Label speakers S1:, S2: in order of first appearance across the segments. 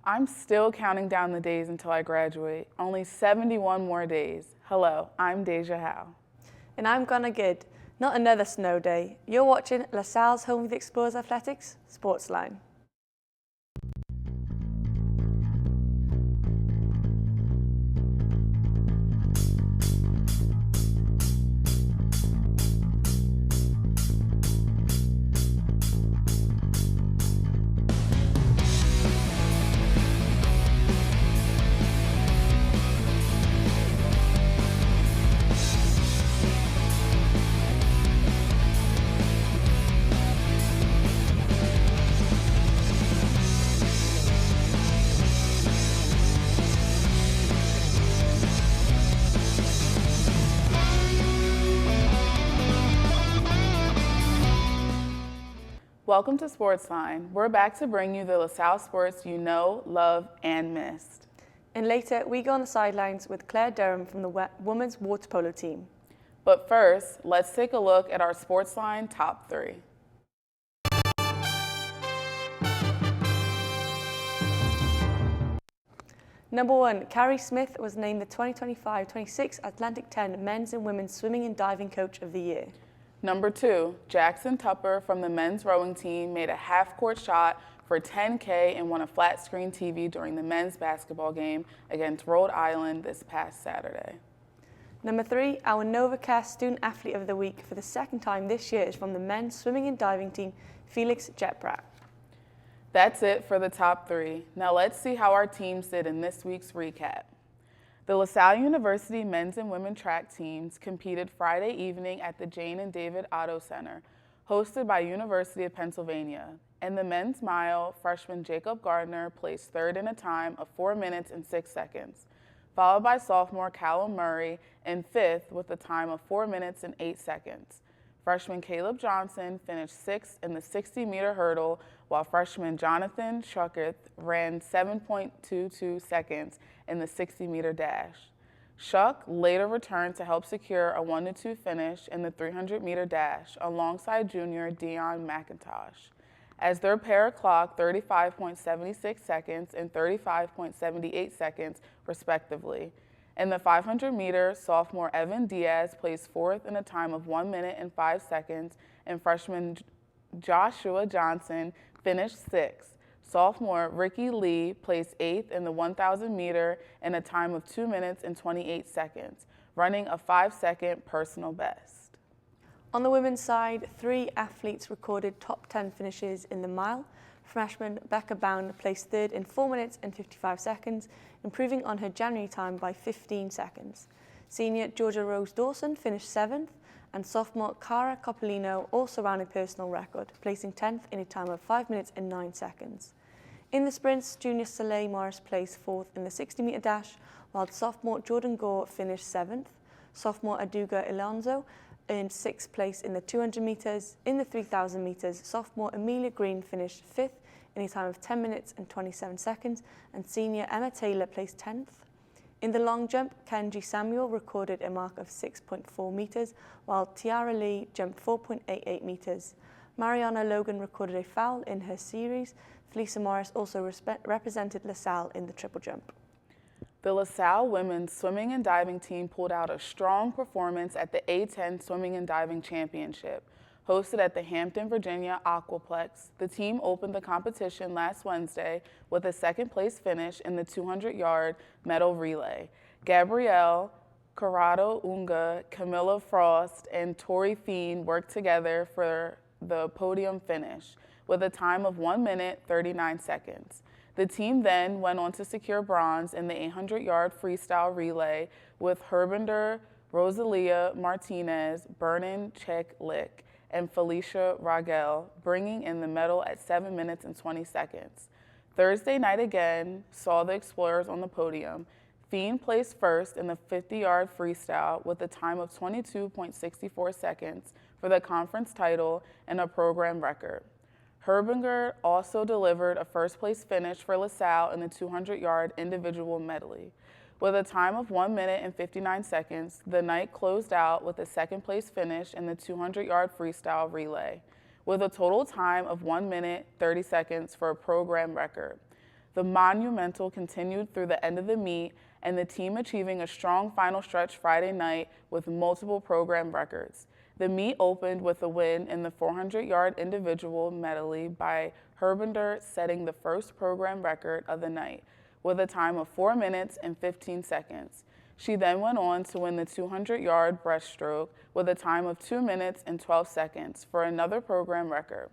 S1: I'm still counting down the days until I graduate. Only 71 more days. Hello, I'm Dejah Howe.
S2: And I'm Gonna Good. Not another snow day. You're watching LaSalle's Home with Explorers Athletics, SportsLine.
S1: Welcome to SportsLine. We're back to bring you the LaSalle sports you know, love, and missed.
S2: And later, we go on the sidelines with Claire Durham from the women's water polo team.
S1: But first, let's take a look at our SportsLine top 3.
S2: Number 1, Carrie Smith was named the 2025-26 Atlantic 10 Men's and Women's Swimming and Diving Coach of the Year.
S1: Number 2, Jackson Tupper from the men's rowing team made a half-court shot for 10K and won a flat-screen TV during the men's basketball game against Rhode Island this past Saturday.
S2: Number 3, our NovaCast Student Athlete of the Week for the second time this year is from the men's swimming and diving team, Felix Jetbrat.
S1: That's it for the top 3. Now let's see how our teams did in this week's recap. The LaSalle University men's and women track teams competed Friday evening at the Jane and David Otto Center, hosted by University of Pennsylvania. In the men's mile, freshman Jacob Gardner placed third in a time of 4 minutes and 6 seconds, followed by sophomore Callum Murray in fifth with a time of 4 minutes and 8 seconds. Freshman Caleb Johnson finished sixth in the 60-meter hurdle, while freshman Jonathan Shucketh ran 7.22 seconds in the 60-meter dash. Shuck later returned to help secure a 1-2 finish in the 300-meter dash alongside junior Dion McIntosh, as their pair clocked 35.76 seconds and 35.78 seconds, respectively. In the 500-meter, sophomore Evan Diaz placed fourth in a time of 1 minute and 5 seconds, and freshman Joshua Johnson finished sixth. Sophomore Ricky Lee placed eighth in the 1,000-meter in a time of 2 minutes and 28 seconds, running a 5-second personal best.
S2: On the women's side, 3 athletes recorded top 10 finishes in the mile. Freshman Becca Bound placed third in 4 minutes and 55 seconds, improving on her January time by 15 seconds. Senior Georgia Rose Dawson finished 7th, and sophomore Cara Coppolino also ran a personal record, placing 10th in a time of 5 minutes and 9 seconds. In the sprints, junior Soleil Morris placed 4th in the 60-meter dash, while sophomore Jordan Gore finished 7th. Sophomore Aduga Alonso earned 6th place in the 200 meters. In the 3,000 meters, sophomore Amelia Green finished 5th in a time of 10 minutes and 27 seconds, and senior Emma Taylor placed 10th. In the long jump, Kenji Samuel recorded a mark of 6.4 meters, while Tiara Lee jumped 4.88 meters. Mariana Logan recorded a foul in her series. Felisa Morris also represented LaSalle in the triple jump.
S1: The LaSalle women's swimming and diving team pulled out a strong performance at the A10 Swimming and Diving Championship, hosted at the Hampton, Virginia Aquaplex. The team opened the competition last Wednesday with a second-place finish in the 200-yard medal relay. Gabrielle Corrado Unga, Camilla Frost, and Tori Feen worked together for the podium finish with a time of 1 minute, 39 seconds. The team then went on to secure bronze in the 800-yard freestyle relay with Herbinder Rosalia Martinez, Bernan Cheklik, and Felicia Ragel, bringing in the medal at 7 minutes and 20 seconds. Thursday night again saw the Explorers on the podium. Feen placed first in the 50-yard freestyle with a time of 22.64 seconds for the conference title and a program record. Herbinger also delivered a first-place finish for LaSalle in the 200-yard individual medley. With a time of 1 minute and 59 seconds, the night closed out with a second-place finish in the 200-yard freestyle relay, with a total time of 1 minute, 30 seconds for a program record. The monumental continued through the end of the meet, and the team achieving a strong final stretch Friday night with multiple program records. The meet opened with a win in the 400-yard individual medley by Herbinder, setting the first program record of the night with a time of 4 minutes and 15 seconds. She then went on to win the 200-yard breaststroke with a time of 2 minutes and 12 seconds for another program record.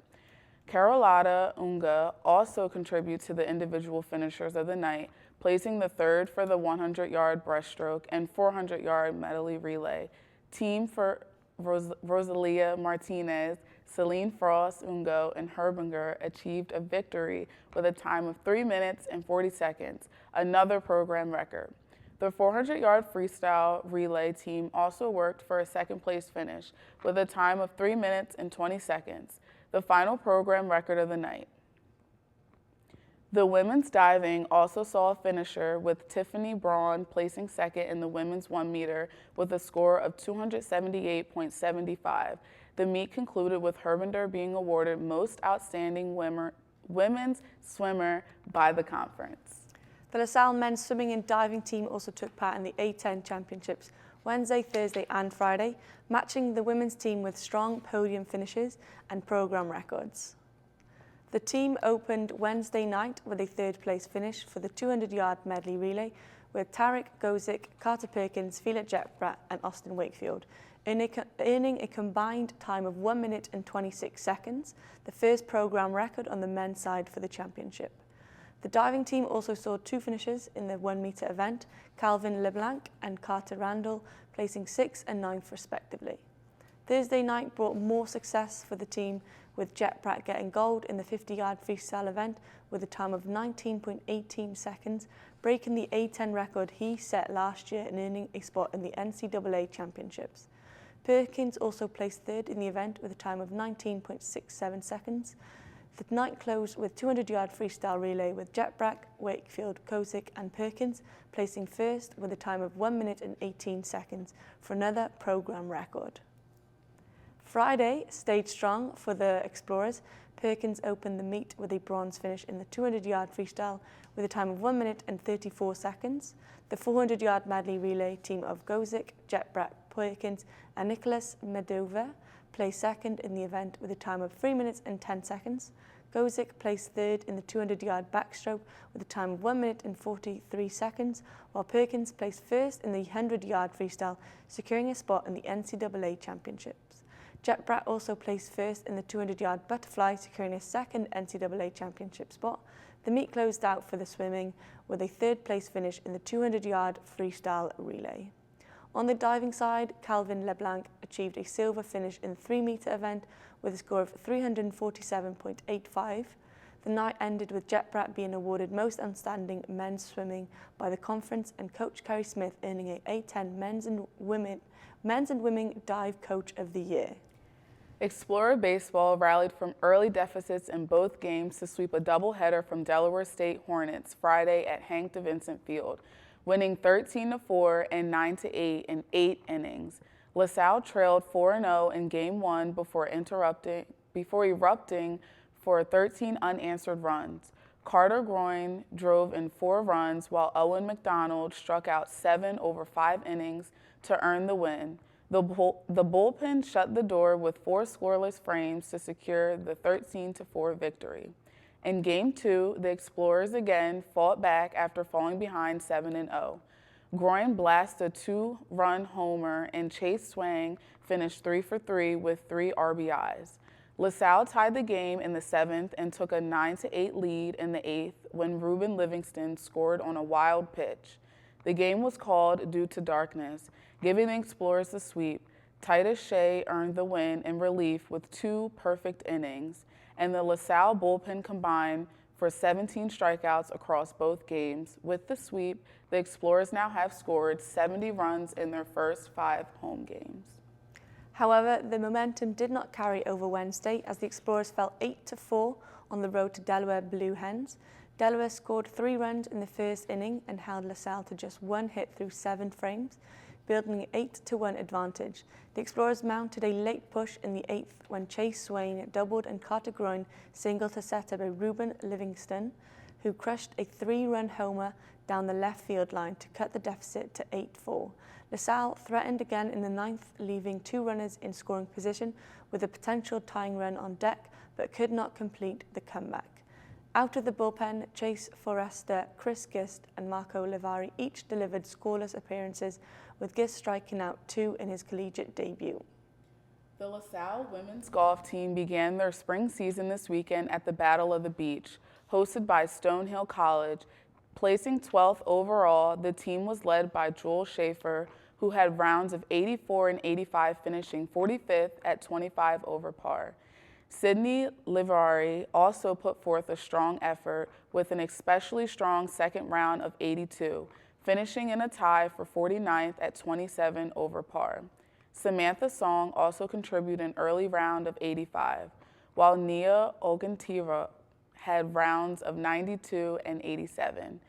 S1: Carolata Unga also contributed to the individual finishers of the night, placing the third for the 100-yard breaststroke and 400-yard medley relay. Team for Rosalia Martinez, Celine Frost Ungo, and Herbinger achieved a victory with a time of 3 minutes and 40 seconds, another program record. The 400-yard freestyle relay team also worked for a second-place finish with a time of 3 minutes and 20 seconds, the final program record of the night. The women's diving also saw a finisher with Tiffany Braun placing second in the women's 1 meter with a score of 278.75. The meet concluded with Herbinder being awarded Most Outstanding Women's Swimmer by the conference.
S2: The LaSalle men's swimming and diving team also took part in the A10 championships Wednesday, Thursday, and Friday, matching the women's team with strong podium finishes and program records. The team opened Wednesday night with a third-place finish for the 200-yard medley relay with Tarek Gozik, Carter Perkins, Fila Jetbrat, and Austin Wakefield, earning a combined time of 1 minute and 26 seconds, the first program record on the men's side for the championship. The diving team also saw 2 finishers in the 1 meter event, Calvin LeBlanc and Carter Randall, placing 6th and 9th respectively. Thursday night brought more success for the team, with Jet Pratt getting gold in the 50-yard freestyle event with a time of 19.18 seconds, breaking the A10 record he set last year and earning a spot in the NCAA championships. Perkins also placed third in the event with a time of 19.67 seconds. The night closed with 200-yard freestyle relay with Jet Pratt, Wakefield, Kozik, and Perkins placing first with a time of 1 minute and 18 seconds for another program record. Friday stayed strong for the Explorers. Perkins opened the meet with a bronze finish in the 200-yard freestyle with a time of 1 minute and 34 seconds. The 400-yard medley relay team of Gozik, Jetbrat, Perkins, and Nicholas Medova placed second in the event with a time of 3 minutes and 10 seconds. Gozik placed third in the 200-yard backstroke with a time of 1 minute and 43 seconds, while Perkins placed first in the 100-yard freestyle, securing a spot in the NCAA championships. Jetbrat also placed first in the 200-yard butterfly, securing a second NCAA championship spot. The meet closed out for the swimming with a third-place finish in the 200-yard freestyle relay. On the diving side, Calvin LeBlanc achieved a silver finish in the 3-meter event with a score of 347.85. The night ended with Jetbrat being awarded Most Outstanding Men's Swimming by the conference and Coach Kerry Smith earning a A10 Men's and Women Dive Coach of the Year.
S1: Explorer Baseball rallied from early deficits in both games to sweep a doubleheader from Delaware State Hornets Friday at Hank DeVincent Field, winning 13-4 and 9-8 in 8 innings. LaSalle trailed 4-0 in Game 1 before erupting for 13 unanswered runs. Carter Gwen drove in 4 runs, while Owen McDonald struck out 7 over 5 innings to earn the win. The bullpen shut the door with 4 scoreless frames to secure the 13-4 victory. In Game 2, the Explorers again fought back after falling behind 7-0. Groin blasted a 2-run homer, and Chase Swang finished 3 for 3 with 3 RBIs. LaSalle tied the game in the 7th and took a 9-8 lead in the 8th when Ruben Livingston scored on a wild pitch. The game was called due to darkness, giving the Explorers the sweep. Titus Shea earned the win in relief with 2 perfect innings, and the LaSalle bullpen combined for 17 strikeouts across both games. With the sweep, the Explorers now have scored 70 runs in their first 5 home games.
S2: However, the momentum did not carry over Wednesday as the Explorers fell 8-4 on the road to Delaware Blue Hens. Delaware scored 3 runs in the first inning and held LaSalle to just 1 hit through 7 frames, building an 8-1 advantage. The Explorers mounted a late push in the 8th when Chase Swain doubled and Carter Groin singled to set up a Ruben Livingston who crushed a 3-run homer down the left field line to cut the deficit to 8-4. LaSalle threatened again in the 9th, leaving 2 runners in scoring position with a potential tying run on deck, but could not complete the comeback. Out of the bullpen, Chase Forrester, Chris Gist, and Marco Livari each delivered scoreless appearances, with Gist striking out 2 in his collegiate debut.
S1: The LaSalle women's golf team began their spring season this weekend at the Battle of the Beach, hosted by Stonehill College. Placing 12th overall, the team was led by Joel Schaefer, who had rounds of 84 and 85, finishing 45th at 25 over par. Sydney Livari also put forth a strong effort with an especially strong second round of 82, finishing in a tie for 49th at 27 over par. Samantha Song also contributed an early round of 85, while Nia Ogantira had rounds of 92 and 87.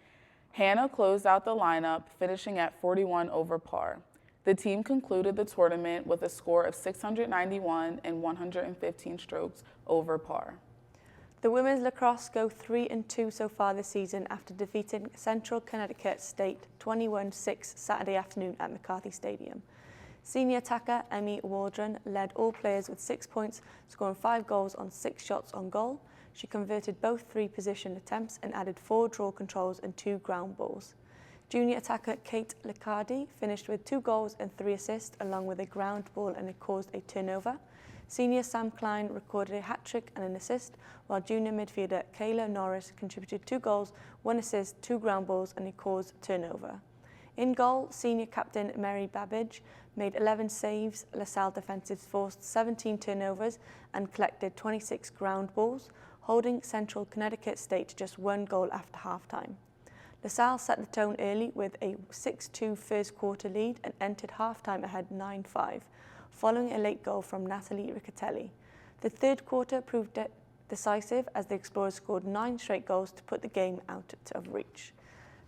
S1: Hannah closed out the lineup, finishing at 41 over par. The team concluded the tournament with a score of 691 and 115 strokes over par.
S2: The women's lacrosse go 3-2 so far this season after defeating Central Connecticut State 21-6 Saturday afternoon at McCarthy Stadium. Senior attacker Emmy Waldron led all players with 6 points, scoring 5 goals on 6 shots on goal. She converted both 3-position attempts and added 4 draw controls and 2 ground balls. Junior attacker Kate Liccardi finished with 2 goals and 3 assists, along with a ground ball, and it caused a turnover. Senior Sam Klein recorded a hat-trick and an assist, while junior midfielder Kayla Norris contributed 2 goals, 1 assist, 2 ground balls, and it caused turnover. In goal, senior captain Mary Babbage made 11 saves. LaSalle defensives forced 17 turnovers and collected 26 ground balls, holding Central Connecticut State to just 1 goal after halftime. LaSalle set the tone early with a 6-2 first quarter lead and entered halftime ahead 9-5, following a late goal from Natalie Riccatelli. The third quarter proved decisive as the Explorers scored 9 straight goals to put the game out of reach.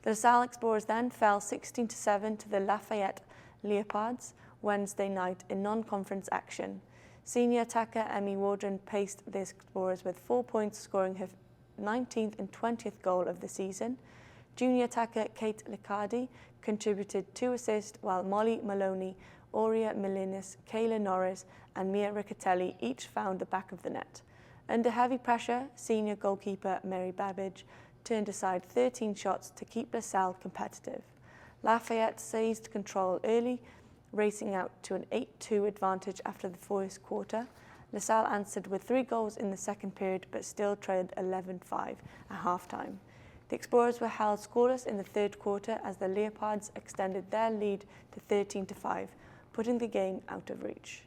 S2: The LaSalle Explorers then fell 16-7 to the Lafayette Leopards Wednesday night in non-conference action. Senior attacker Emmy Waldron paced the Explorers with 4 points, scoring her 19th and 20th goal of the season. Junior attacker Kate Liccardi contributed 2 assists, while Molly Maloney, Aurea Milinis, Kayla Norris, and Mia Riccatelli each found the back of the net. Under heavy pressure, senior goalkeeper Mary Babbage turned aside 13 shots to keep LaSalle competitive. Lafayette seized control early, racing out to an 8-2 advantage after the first quarter. LaSalle answered with 3 goals in the second period, but still trailed 11-5 at halftime. The Explorers were held scoreless in the third quarter as the Leopards extended their lead to 13-5, putting the game out of reach.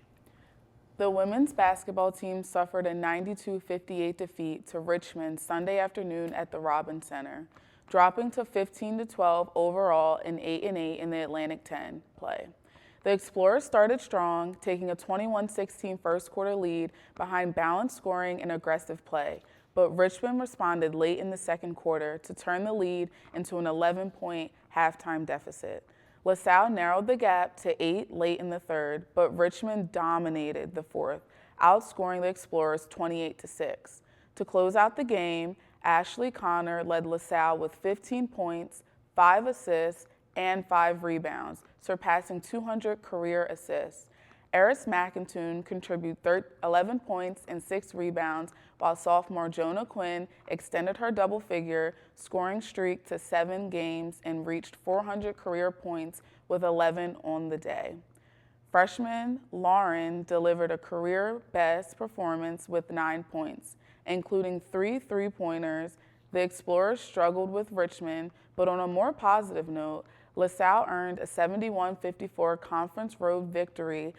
S1: The women's basketball team suffered a 92-58 defeat to Richmond Sunday afternoon at the Robins Center, dropping to 15-12 overall and 8-8 in the Atlantic 10 play. The Explorers started strong, taking a 21-16 first quarter lead behind balanced scoring and aggressive play, but Richmond responded late in the second quarter to turn the lead into an 11-point halftime deficit. LaSalle narrowed the gap to 8 late in the third, but Richmond dominated the fourth, outscoring the Explorers 28-6. To close out the game, Ashley Connor led LaSalle with 15 points, 5 assists, and 5 rebounds, surpassing 200 career assists. Eris McIntoon contributed 11 points and 6 rebounds, while sophomore Jonah Quinn extended her double-figure scoring streak to 7 games and reached 400 career points with 11 on the day. Freshman Lauren delivered a career-best performance with 9 points, including 3 three-pointers. The Explorers struggled with Richmond, but on a more positive note, LaSalle earned a 71-54 conference road victory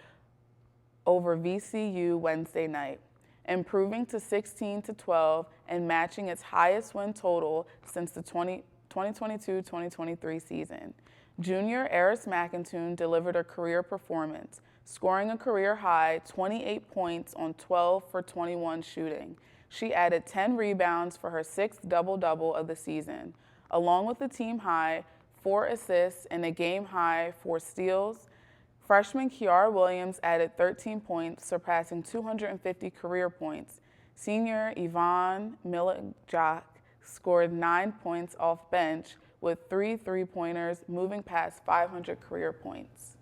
S1: over VCU Wednesday night, improving to 16-12 and matching its highest win total since the 2022-2023 season. Junior Eris McIntoon delivered a career performance, scoring a career-high 28 points on 12 for 21 shooting. She added 10 rebounds for her 6th double-double of the season, along with the team-high 4 assists and a game-high 4 steals. Freshman Kiara Williams added 13 points, surpassing 250 career points. Senior Yvonne Milajak scored 9 points off bench with 3 three-pointers, moving past 500 career points.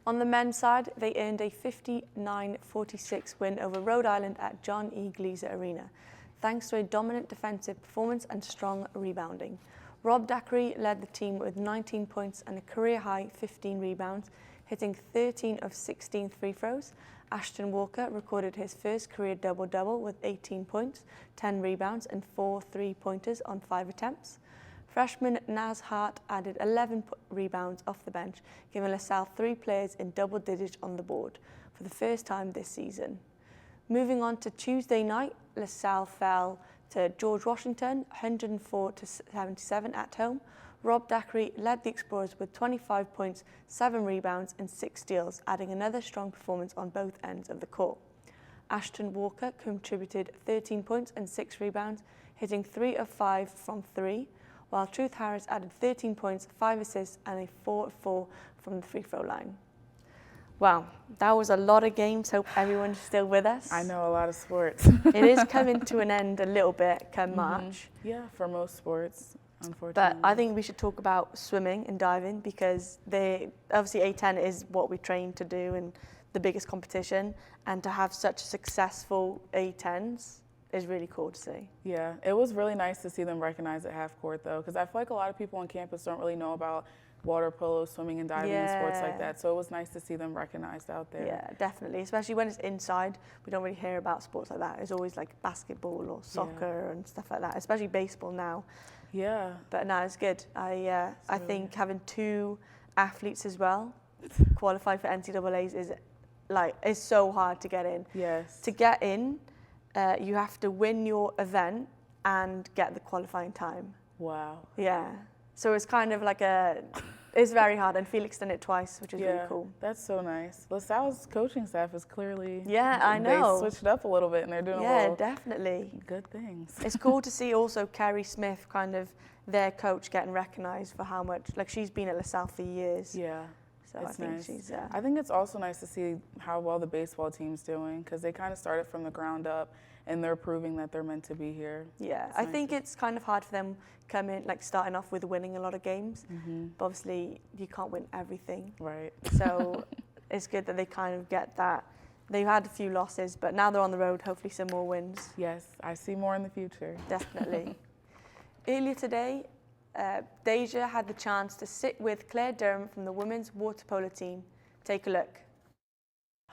S2: On the men's side, they earned a 59-46 win over Rhode Island at John E. Gleaser Arena, thanks to a dominant defensive performance and strong rebounding. Rob Dackery led the team with 19 points and a career-high 15 rebounds, hitting 13 of 16 free throws. Ashton Walker recorded his first career double-double with 18 points, 10 rebounds and 4 three-pointers on 5 attempts. Freshman Naz Hart added 11 rebounds off the bench, giving LaSalle 3 players in double digits on the board for the first time this season. Moving on to Tuesday night, LaSalle fell to George Washington, 104-77 at home. Rob Dackery led the Explorers with 25 points, 7 rebounds and 6 steals, adding another strong performance on both ends of the court. Ashton Walker contributed 13 points and 6 rebounds, hitting 3 of 5 from 3, while Truth Harris added 13 points, 5 assists and a 4 of 4 from the free throw line. Wow, that was a lot of games. Hope everyone's still with us.
S1: I know a lot of sports.
S2: It is coming to an end a little bit come March.
S1: Yeah, for most sports, unfortunately.
S2: But I think we should talk about swimming and diving because obviously A10 is what we train to do and the biggest competition, and to have such successful A10s is really cool to see.
S1: Yeah, it was really nice to see them recognized at half court though, because I feel like a lot of people on campus don't really know about water polo, swimming and diving and sports like that. So it was nice to see them recognized out there.
S2: Yeah, definitely. Especially when it's inside. We don't really hear about sports like that. It's always like basketball or soccer and stuff like that, especially baseball now.
S1: Yeah.
S2: But no, it's good. I think having 2 athletes as well qualify for NCAAs is so hard to get in.
S1: Yes.
S2: To get in, you have to win your event and get the qualifying time.
S1: Wow.
S2: Yeah. So it's kind of like it's very hard, and Felix done it twice, which is really cool.
S1: That's so nice. LaSalle's coaching staff is clearly,
S2: I know.
S1: They switched it up a little bit and they're doing
S2: definitely
S1: good things.
S2: It's cool to see also Kerry Smith, kind of their coach, getting recognized for how much, like she's been at LaSalle for years.
S1: Yeah.
S2: So
S1: it's
S2: I think
S1: nice.
S2: she's
S1: I think it's also nice to see how well the baseball team's doing, because they kind of started from the ground up and they're proving that they're meant to be here.
S2: Yeah, I think it's kind of hard for them starting off with winning a lot of games. But obviously you can't win everything.
S1: Right.
S2: So it's good that they kind of get that. They've had a few losses, but now they're on the road, hopefully some more wins.
S1: Yes, I see more in the future.
S2: Definitely. Earlier today, Dejah had the chance to sit with Claire Durham from the women's water polo team. Take a look.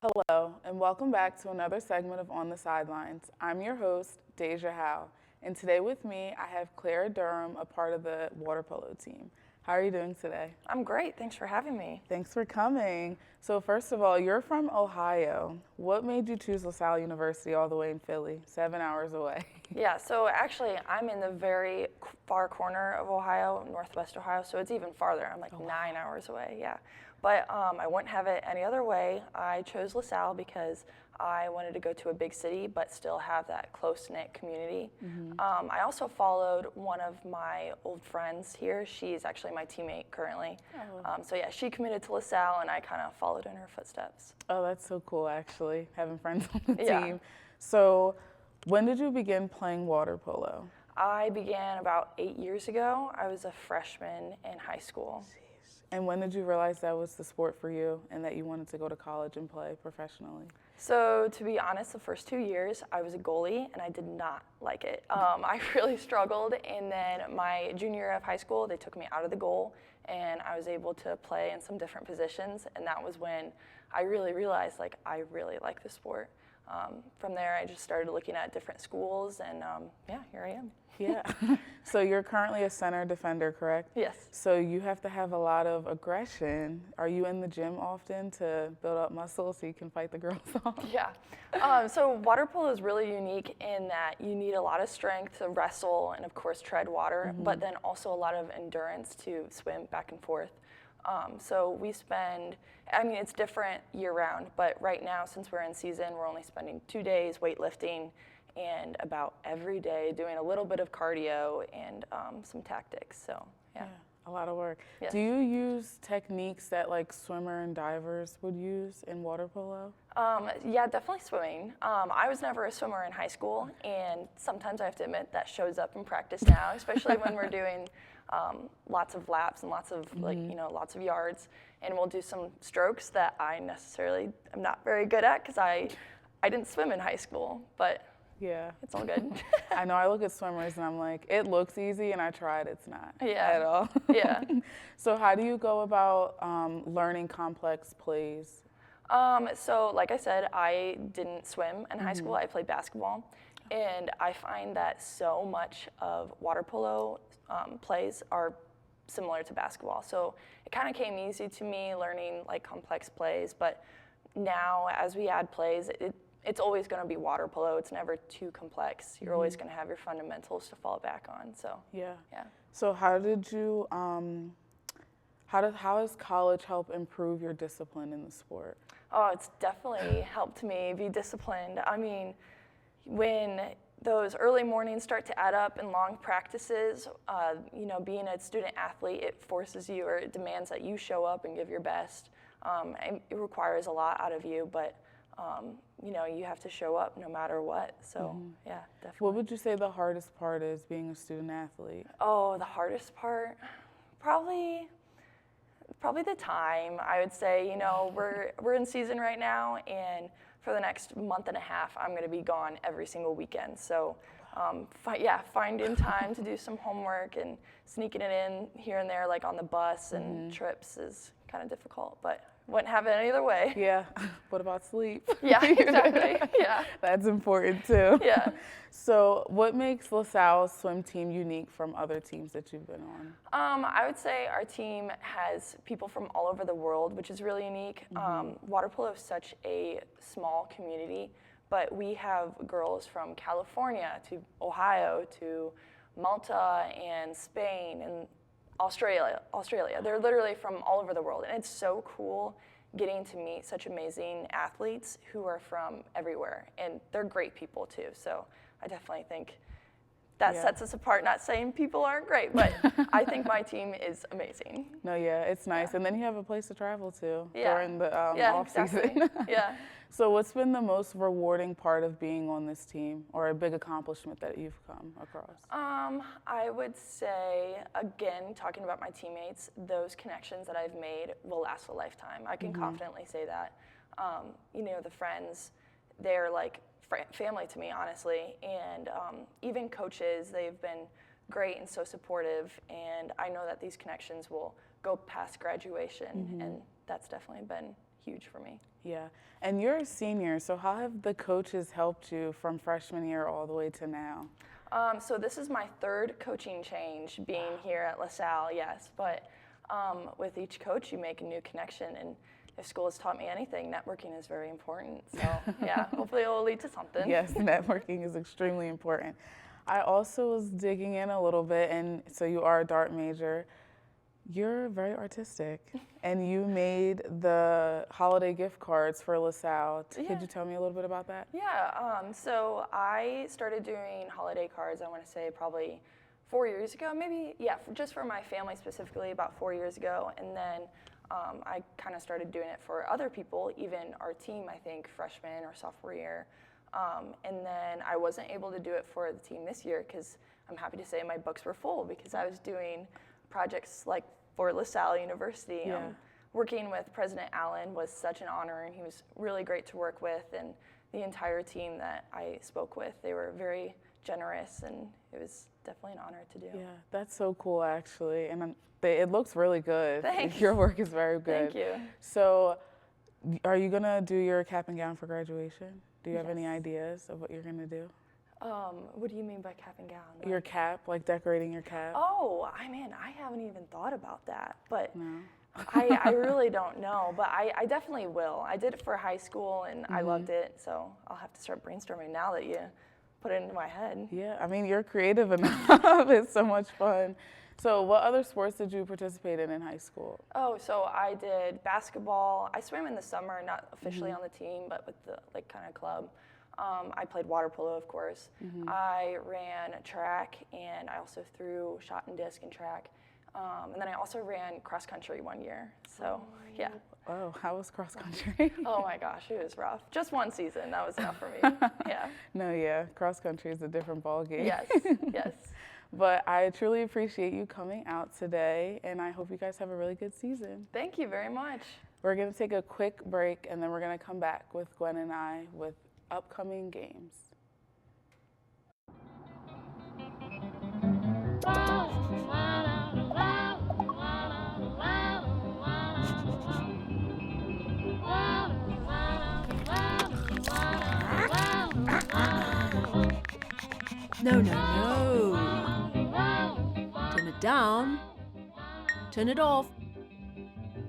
S1: Hello, and welcome back to another segment of On the Sidelines. I'm your host, Dejah Howe, and today with me, I have Claire Durham, a part of the water polo team. How are you doing today?
S3: I'm great. Thanks for having me.
S1: Thanks for coming. So first of all, you're from Ohio. What made you choose LaSalle University all the way in Philly, 7 hours away?
S3: Yeah, so actually I'm in the very far corner of Ohio, northwest Ohio, so it's even farther. I'm like 9 hours away, yeah. But I wouldn't have it any other way. I chose LaSalle because I wanted to go to a big city but still have that close-knit community. I also followed one of my old friends here. She's actually my teammate currently. So yeah, she committed to LaSalle and I kind of followed in her footsteps.
S1: Oh, that's so cool actually, having friends on the team. So when did you begin playing water polo?
S3: I began about 8 years ago. I was a freshman in high school.
S1: And when did you realize that was the sport for you and that you wanted to go to college and play professionally?
S3: So to be honest, the first 2 years I was a goalie and I did not like it. I really struggled, and then my junior year of high school, they took me out of the goal and I was able to play in some different positions, and that was when I really realized I really like the sport. From there, I just started looking at different schools, and yeah, here I am.
S1: Yeah. So you're currently a center defender, correct?
S3: Yes.
S1: So you have to have a lot of aggression. Are you in the gym often to build up muscle so you can fight the girls off?
S3: Yeah. So water polo is really unique in that you need a lot of strength to wrestle and, of course, tread water, but then also a lot of endurance to swim back and forth. So we spend, it's different year round, but right now, since we're in season, we're only spending 2 days weightlifting and about every day doing a little bit of cardio and some tactics. So, yeah.
S1: A lot of work.
S3: Yes.
S1: Do you use techniques that like swimmer and divers would use in water polo?
S3: Yeah, definitely swimming. I was never a swimmer in high school, and sometimes I have to admit that shows up in practice now, especially when we're doing lots of laps and lots of lots of yards, and we'll do some strokes that I necessarily am not very good at because I didn't swim in high school, but
S1: Yeah.
S3: it's all good.
S1: I know I look at swimmers and I'm like, it looks easy, and I tried, it's not
S3: Yeah.
S1: at all.
S3: Yeah.
S1: So how do you go about learning complex plays?
S3: So like I said, I didn't swim in high school. I played basketball, and I find that so much of water polo plays are similar to basketball. So it kind of came easy to me learning like complex plays, but now as we add plays, it's always going to be water polo. It's never too complex. You're always going to have your fundamentals to fall back on. So
S1: Yeah.
S3: yeah.
S1: So how did you, how has college helped improve your discipline in the sport?
S3: Oh, it's definitely helped me be disciplined. I mean, when those early mornings start to add up in long practices, being a student athlete, it forces you or it demands that you show up and give your best. And it requires a lot out of you, but you have to show up no matter what. So yeah, definitely.
S1: What would you say the hardest part is being a student athlete?
S3: Oh, the hardest part, probably the time. I would say, we're in season right now, and for the next month and a half, I'm going to be gone every single weekend. So, finding time to do some homework and sneaking it in here and there, like on the bus and trips, is kind of difficult, but wouldn't have it any other way.
S1: Yeah. What about sleep?
S3: Yeah, exactly. Yeah.
S1: That's important too.
S3: Yeah.
S1: So what makes LaSalle's swim team unique from other teams that you've been on?
S3: I would say our team has people from all over the world, which is really unique. Water polo is such a small community, but we have girls from California to Ohio to Malta and Spain and Australia. They're literally from all over the world, and it's so cool getting to meet such amazing athletes who are from everywhere, and they're great people too. So I definitely think that sets us apart. Not saying people aren't great, but I think my team is amazing.
S1: No, yeah, it's nice. And then you have a place to travel to
S3: Yeah.
S1: during the off
S3: exactly.
S1: season.
S3: Yeah.
S1: So what's been the most rewarding part of being on this team, or a big accomplishment that you've come across?
S3: I would say, again, talking about my teammates, those connections that I've made will last a lifetime. I can confidently say that. The friends, they're like family to me, honestly. And even coaches, they've been great and so supportive. And I know that these connections will go past graduation, and that's definitely been huge for me.
S1: Yeah, and you're a senior, so how have the coaches helped you from freshman year all the way to now?
S3: So this is my third coaching change being here at LaSalle, yes. But with each coach, you make a new connection. And if school has taught me anything, networking is very important. So yeah, hopefully it will lead to something.
S1: Yes, networking is extremely important. I also was digging in a little bit, and so you are a dart major. You're very artistic, and you made the holiday gift cards for LaSalle. Could you tell me a little bit about that?
S3: Yeah, so I started doing holiday cards, I want to say probably 4 years ago, maybe, just for my family specifically, about 4 years ago. And then I kind of started doing it for other people, even our team, I think, freshman or sophomore year. And then I wasn't able to do it for the team this year because I'm happy to say my books were full because I was doing projects like for LaSalle University.
S1: Yeah.
S3: Working with President Allen was such an honor, and he was really great to work with, and the entire team that I spoke with, they were very generous, and it was definitely an honor to do.
S1: Yeah, that's so cool, actually, and it looks really good.
S3: Thanks.
S1: Your work is very good.
S3: Thank you.
S1: So, are you gonna do your cap and gown for graduation? Do you have any
S3: Yes.
S1: ideas of what you're gonna do?
S3: What do you mean by cap and gown?
S1: Your cap, like decorating your cap?
S3: Oh, I haven't even thought about that, but
S1: No.
S3: I really don't know, but I definitely will. I did it for high school, and I loved it, so I'll have to start brainstorming now that you put it into my head.
S1: Yeah, I mean, you're creative enough. It's so much fun. So what other sports did you participate in high school?
S3: Oh, so I did basketball. I swam in the summer, not officially on the team, but with the kind of club. I played water polo, of course. I ran track, and I also threw shot and disc and track. And then I also ran cross country one year. So, yeah.
S1: Oh, how was cross country?
S3: Oh my gosh, it was rough. Just one season, that was enough for me. Yeah.
S1: No, yeah, cross country is a different ballgame.
S3: Yes, yes.
S1: But I truly appreciate you coming out today, and I hope you guys have a really good season.
S3: Thank you very much.
S1: We're going to take a quick break, and then we're going to come back with Gwen and I with upcoming games.
S4: No, no, no. Turn it down. Turn it off.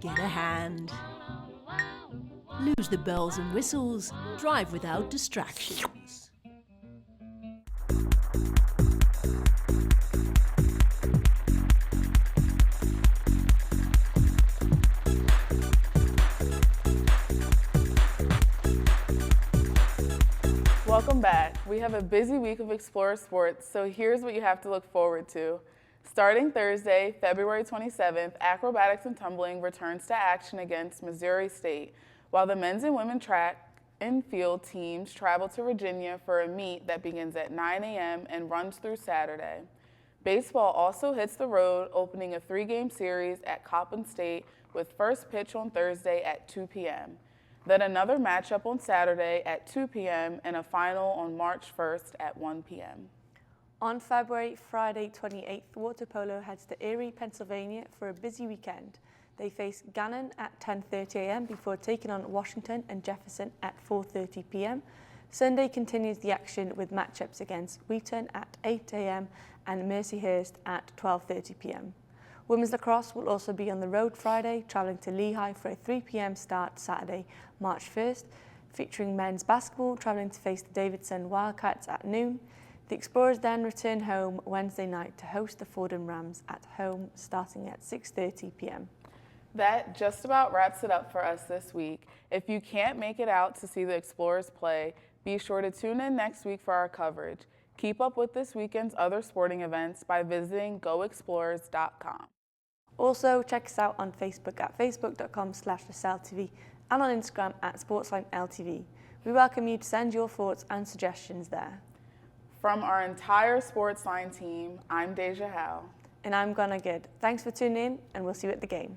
S4: Get a hand. Lose the bells and whistles. Drive without distractions.
S1: Welcome back. We have a busy week of Explorer Sports, so here's what you have to look forward to. Starting Thursday, February 27th, acrobatics and tumbling returns to action against Missouri State, while the men's and women's track and field teams travel to Virginia for a meet that begins at 9 a.m. and runs through Saturday. Baseball also hits the road, opening a 3-game series at Coppin State with first pitch on Thursday at 2 p.m. Then another matchup on Saturday at 2 p.m. and a final on March 1st at 1 p.m.
S2: On Friday 28th, water polo heads to Erie, Pennsylvania for a busy weekend. They face Gannon at 10:30 a.m. before taking on Washington and Jefferson at 4:30 p.m. Sunday continues the action with matchups against Wheaton at 8 a.m. and Mercyhurst at 12:30 p.m. Women's lacrosse will also be on the road Friday, travelling to Lehigh for a 3 p.m. start Saturday, March 1st, featuring men's basketball travelling to face the Davidson Wildcats at noon. The Explorers then return home Wednesday night to host the Fordham Rams at home, starting at 6:30 p.m.
S1: That just about wraps it up for us this week. If you can't make it out to see the Explorers play, be sure to tune in next week for our coverage. Keep up with this weekend's other sporting events by visiting goexplorers.com.
S2: Also, check us out on Facebook at facebook.com/LaSalleTV and on Instagram at SportsLineLTV. We welcome you to send your thoughts and suggestions there.
S1: From our entire SportsLine team, I'm Dejah.
S2: And I'm Gwen. Thanks for tuning in, and we'll see you at the game.